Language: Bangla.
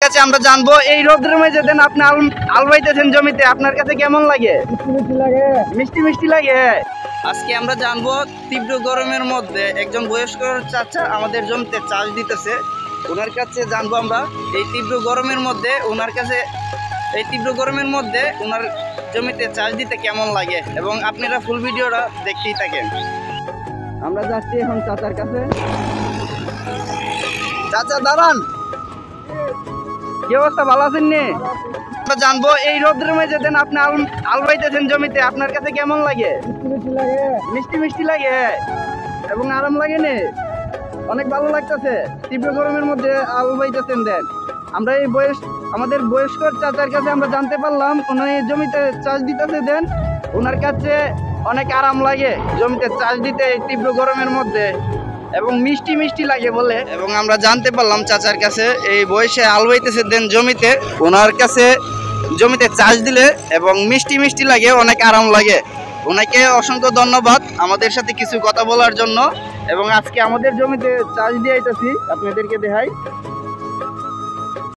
কাছে আমরা জানবো এই রোদ্রের মধ্যে দেন আপনি আল বাইতেছেন জমিতে, আপনার কাছে কেমন লাগে? মিষ্টি মিষ্টি লাগে। আজকে আমরা জানবো তীব্র গরমের মধ্যে একজন বয়স্ক চাচা আমাদের জমিতে চাষ দিতেছে, ওনার কাছে জানবো আমরা এই তীব্র গরমের মধ্যে ওনার জমিতে চাষ দিতে কেমন লাগে, এবং আপনারা ফুল ভিডিওটা দেখতেই থাকেন। আমরা যাচ্ছি এখন চাচার কাছে। চাচা দাঁড়ান, কি অবস্থা, ভালো আছেন নি? আমরা জানবো এই রোদ্রের মধ্যে দেন আপনি আল বাইতেছেন জমিতে, আপনার কাছে কেমন লাগে? মিষ্টি মিষ্টি লাগে এবং আরাম লাগে নি, অনেক ভালো লাগতেছে। তীব্র গরমের মধ্যে আল বাইতেছেন দেন। আমরা এই আমাদের বয়স্ক চাচার কাছে আমরা জানতে পারলাম উনি জমিতে চাষ দিতেছে দেন, ওনার কাছে অনেক আরাম লাগে জমিতে চাষ দিতে এই তীব্র গরমের মধ্যে, এবং মিষ্টি মিষ্টি লাগে বলে। এবং আমরা জানতে পারলাম চাচার কাছে এই বয়সে আল বাইতেছে দেন জমিতে, ওনার কাছে জমিতে চাষ দিলে এবং মিষ্টি মিষ্টি লাগে, অনেক আরাম লাগে। ওনাকে অসংখ্য ধন্যবাদ আমাদের সাথে কিছু কথা বলার জন্য। এবং আজকে আমাদের জমিতে চাষ দিয়ে আইতেছি, আপনাদেরকে দেখাই।